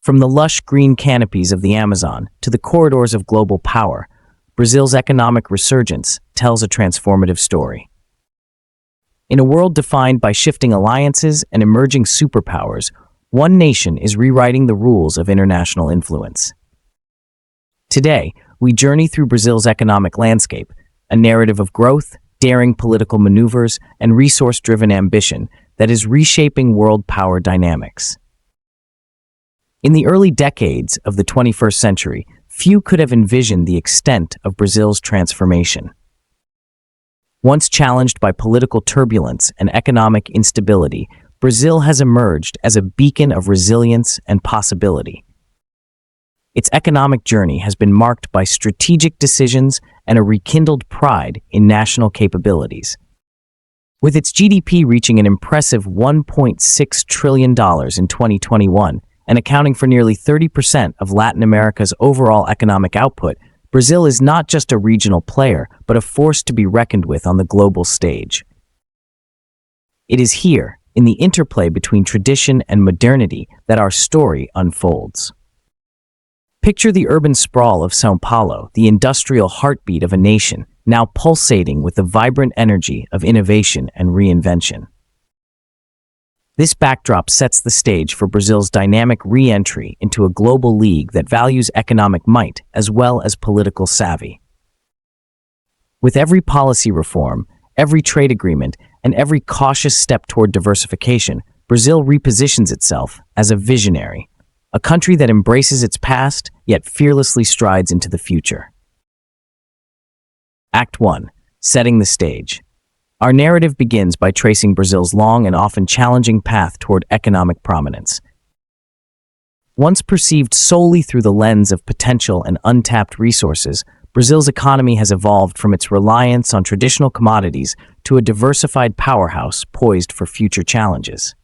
From the lush green canopies of the Amazon to the corridors of global power, Brazil's economic resurgence tells a transformative story. In a world defined by shifting alliances and emerging superpowers, one nation is rewriting the rules of international influence. Today, we journey through Brazil's economic landscape, a narrative of growth, daring political maneuvers, and resource-driven ambition that is reshaping world power dynamics. In the early decades of the 21st century, few could have envisioned the extent of Brazil's transformation. Once challenged by political turbulence and economic instability, Brazil has emerged as a beacon of resilience and possibility. Its economic journey has been marked by strategic decisions and a rekindled pride in national capabilities. With its GDP reaching an impressive $1.6 trillion in 2021 and accounting for nearly 30% of Latin America's overall economic output, Brazil is not just a regional player, but a force to be reckoned with on the global stage. It is here, in the interplay between tradition and modernity, that our story unfolds. Picture the urban sprawl of São Paulo, the industrial heartbeat of a nation, now pulsating with the vibrant energy of innovation and reinvention. This backdrop sets the stage for Brazil's dynamic re-entry into a global league that values economic might as well as political savvy. With every policy reform, every trade agreement, and every cautious step toward diversification, Brazil repositions itself as a visionary, a country that embraces its past yet fearlessly strides into the future. Act 1. Setting the stage. Our narrative begins by tracing Brazil's long and often challenging path toward economic prominence. Once perceived solely through the lens of potential and untapped resources, Brazil's economy has evolved from its reliance on traditional commodities to a diversified powerhouse poised for future challenges.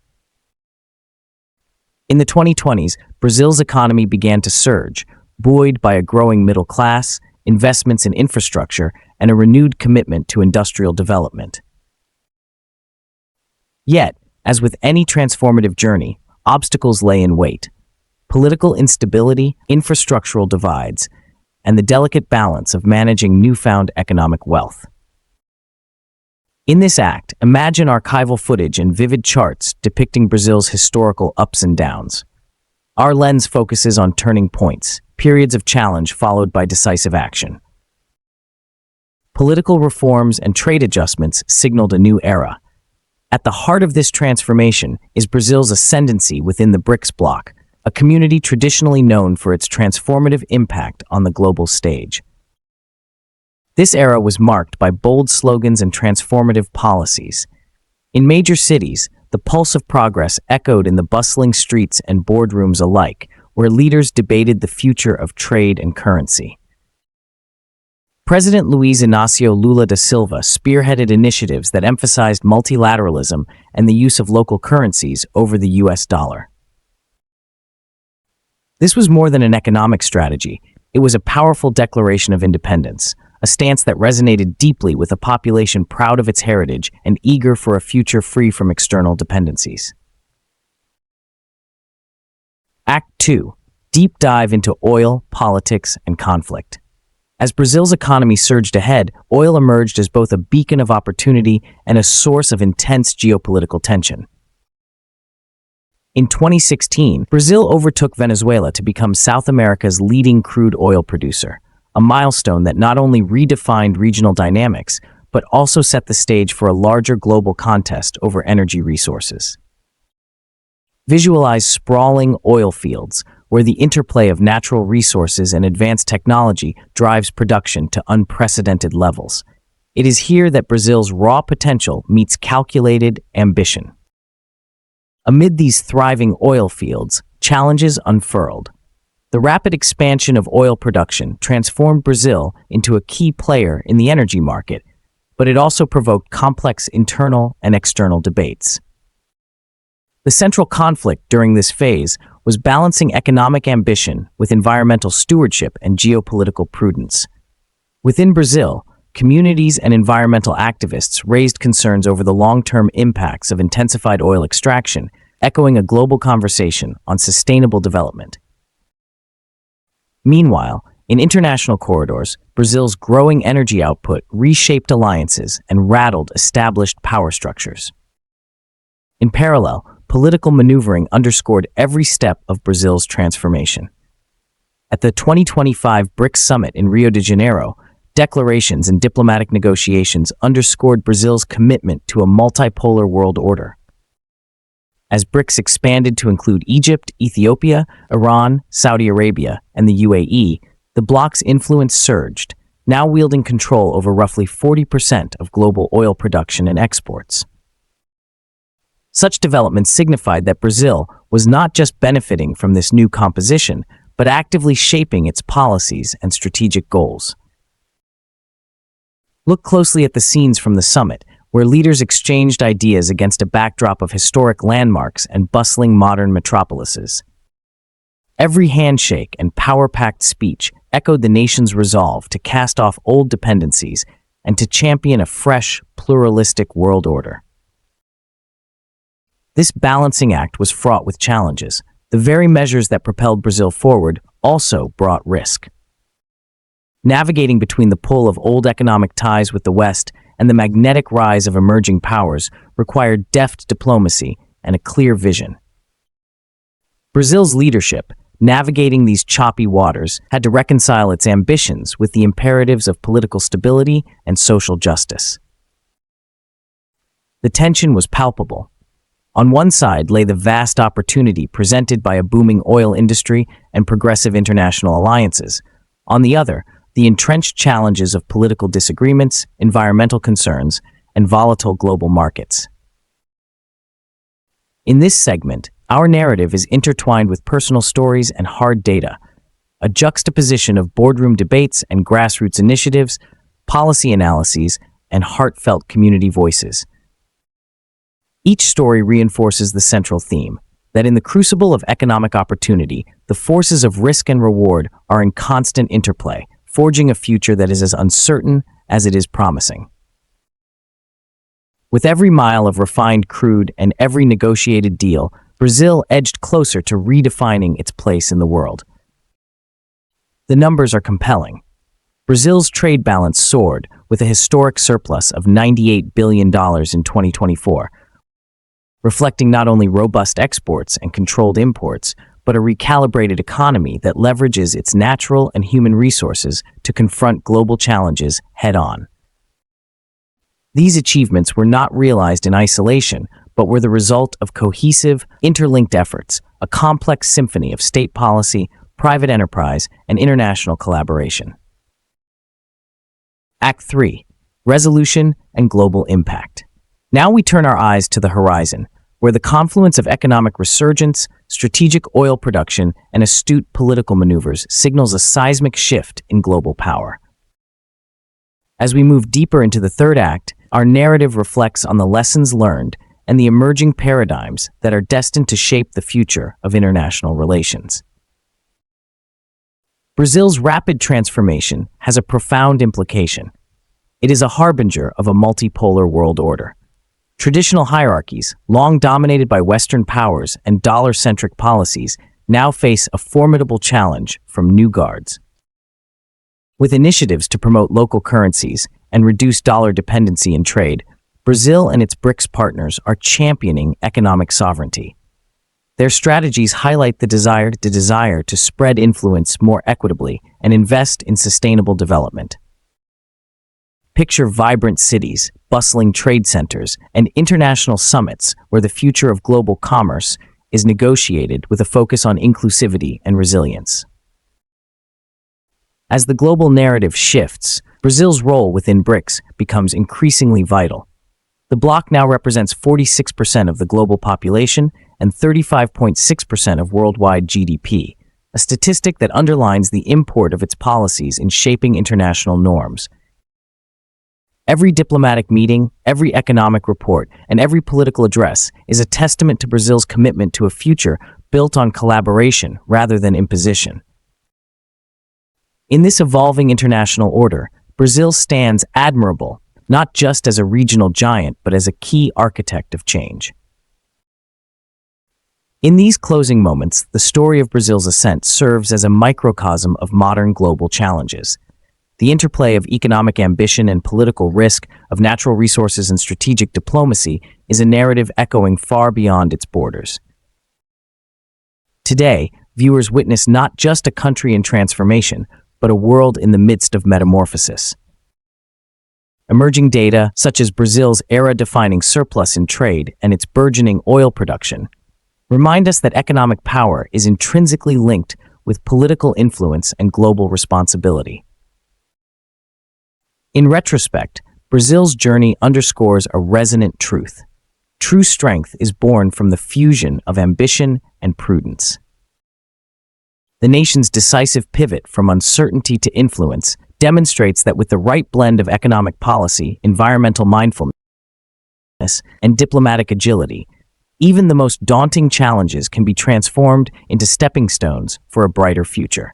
In the 2020s, Brazil's economy began to surge, buoyed by a growing middle class, investments in infrastructure, and a renewed commitment to industrial development. Yet, as with any transformative journey, obstacles lay in wait. Political instability, infrastructural divides, and the delicate balance of managing newfound economic wealth. In this act, imagine archival footage and vivid charts depicting Brazil's historical ups and downs. Our lens focuses on turning points, periods of challenge followed by decisive action. Political reforms and trade adjustments signaled a new era. At the heart of this transformation is Brazil's ascendancy within the BRICS bloc, a community traditionally known for its transformative impact on the global stage. This era was marked by bold slogans and transformative policies. In major cities, the pulse of progress echoed in the bustling streets and boardrooms alike, where leaders debated the future of trade and currency. President Luiz Inácio Lula da Silva spearheaded initiatives that emphasized multilateralism and the use of local currencies over the US dollar. This was more than an economic strategy. It was a powerful declaration of independence, a stance that resonated deeply with a population proud of its heritage and eager for a future free from external dependencies. Act 2. Deep dive into oil, politics, and conflict. As Brazil's economy surged ahead, oil emerged as both a beacon of opportunity and a source of intense geopolitical tension. In 2016, Brazil overtook Venezuela to become South America's leading crude oil producer, a milestone that not only redefined regional dynamics, but also set the stage for a larger global contest over energy resources. Visualize sprawling oil fields, where the interplay of natural resources and advanced technology drives production to unprecedented levels. It is here that Brazil's raw potential meets calculated ambition. Amid these thriving oil fields, challenges unfurled. The rapid expansion of oil production transformed Brazil into a key player in the energy market, but it also provoked complex internal and external debates. The central conflict during this phase was balancing economic ambition with environmental stewardship and geopolitical prudence. Within Brazil, communities and environmental activists raised concerns over the long-term impacts of intensified oil extraction, echoing a global conversation on sustainable development. Meanwhile, in international corridors, Brazil's growing energy output reshaped alliances and rattled established power structures. In parallel, political maneuvering underscored every step of Brazil's transformation. At the 2025 BRICS summit in Rio de Janeiro, declarations and diplomatic negotiations underscored Brazil's commitment to a multipolar world order. As BRICS expanded to include Egypt, Ethiopia, Iran, Saudi Arabia, and the UAE, the bloc's influence surged, now wielding control over roughly 40% of global oil production and exports. Such developments signified that Brazil was not just benefiting from this new composition, but actively shaping its policies and strategic goals. Look closely at the scenes from the summit, where leaders exchanged ideas against a backdrop of historic landmarks and bustling modern metropolises. Every handshake and power-packed speech echoed the nation's resolve to cast off old dependencies and to champion a fresh, pluralistic world order. This balancing act was fraught with challenges. The very measures that propelled Brazil forward also brought risk. Navigating between the pull of old economic ties with the West and the magnetic rise of emerging powers required deft diplomacy and a clear vision. Brazil's leadership, navigating these choppy waters, had to reconcile its ambitions with the imperatives of political stability and social justice. The tension was palpable. On one side lay the vast opportunity presented by a booming oil industry and progressive international alliances. On the other, the entrenched challenges of political disagreements, environmental concerns, and volatile global markets. In this segment, our narrative is intertwined with personal stories and hard data, a juxtaposition of boardroom debates and grassroots initiatives, policy analyses, and heartfelt community voices. Each story reinforces the central theme, that in the crucible of economic opportunity, the forces of risk and reward are in constant interplay, forging a future that is as uncertain as it is promising. With every mile of refined crude and every negotiated deal, Brazil edged closer to redefining its place in the world. The numbers are compelling. Brazil's trade balance soared with a historic surplus of $98 billion in 2024, reflecting not only robust exports and controlled imports, but a recalibrated economy that leverages its natural and human resources to confront global challenges head-on. These achievements were not realized in isolation, but were the result of cohesive, interlinked efforts, a complex symphony of state policy, private enterprise, and international collaboration. Act 3. Resolution and Global Impact. Now we turn our eyes to the horizon, where the confluence of economic resurgence, strategic oil production, and astute political maneuvers signals a seismic shift in global power. As we move deeper into the third act, our narrative reflects on the lessons learned and the emerging paradigms that are destined to shape the future of international relations. Brazil's rapid transformation has a profound implication. It is a harbinger of a multipolar world order. Traditional hierarchies, long dominated by Western powers and dollar-centric policies, now face a formidable challenge from new guards. With initiatives to promote local currencies and reduce dollar dependency in trade, Brazil and its BRICS partners are championing economic sovereignty. Their strategies highlight the desire to spread influence more equitably and invest in sustainable development. Picture vibrant cities, bustling trade centers, and international summits where the future of global commerce is negotiated with a focus on inclusivity and resilience. As the global narrative shifts, Brazil's role within BRICS becomes increasingly vital. The bloc now represents 46% of the global population and 35.6% of worldwide GDP, a statistic that underlines the import of its policies in shaping international norms. Every diplomatic meeting, every economic report, and every political address is a testament to Brazil's commitment to a future built on collaboration rather than imposition. In this evolving international order, Brazil stands admirable, not just as a regional giant, but as a key architect of change. In these closing moments, the story of Brazil's ascent serves as a microcosm of modern global challenges. The interplay of economic ambition and political risk, of natural resources and strategic diplomacy, is a narrative echoing far beyond its borders. Today, viewers witness not just a country in transformation, but a world in the midst of metamorphosis. Emerging data, such as Brazil's era-defining surplus in trade and its burgeoning oil production, remind us that economic power is intrinsically linked with political influence and global responsibility. In retrospect, Brazil's journey underscores a resonant truth. True strength is born from the fusion of ambition and prudence. The nation's decisive pivot from uncertainty to influence demonstrates that with the right blend of economic policy, environmental mindfulness, and diplomatic agility, even the most daunting challenges can be transformed into stepping stones for a brighter future.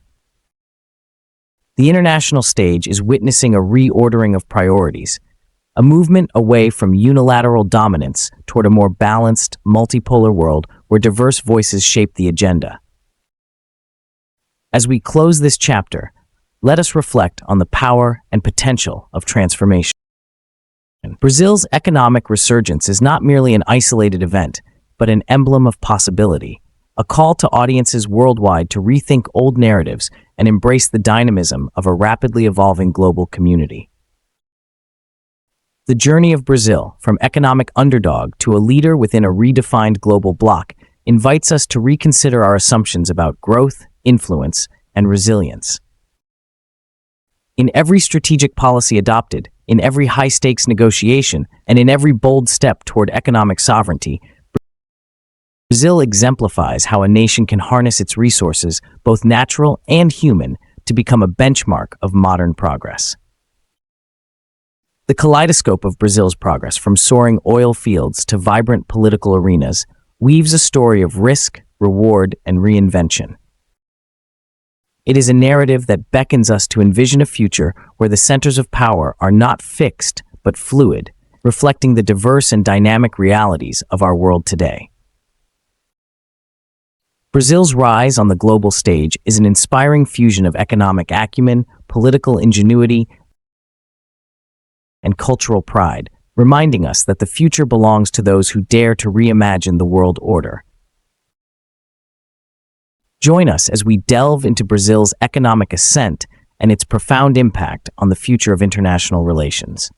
The international stage is witnessing a reordering of priorities, a movement away from unilateral dominance toward a more balanced, multipolar world where diverse voices shape the agenda. As we close this chapter, let us reflect on the power and potential of transformation. Brazil's economic resurgence is not merely an isolated event, but an emblem of possibility, a call to audiences worldwide to rethink old narratives and embrace the dynamism of a rapidly evolving global community. The journey of Brazil, from economic underdog to a leader within a redefined global bloc, invites us to reconsider our assumptions about growth, influence, and resilience. In every strategic policy adopted, in every high-stakes negotiation, and in every bold step toward economic sovereignty, Brazil exemplifies how a nation can harness its resources, both natural and human, to become a benchmark of modern progress. The kaleidoscope of Brazil's progress, from soaring oil fields to vibrant political arenas, weaves a story of risk, reward, and reinvention. It is a narrative that beckons us to envision a future where the centers of power are not fixed but fluid, reflecting the diverse and dynamic realities of our world today. Brazil's rise on the global stage is an inspiring fusion of economic acumen, political ingenuity, and cultural pride, reminding us that the future belongs to those who dare to reimagine the world order. Join us as we delve into Brazil's economic ascent and its profound impact on the future of international relations.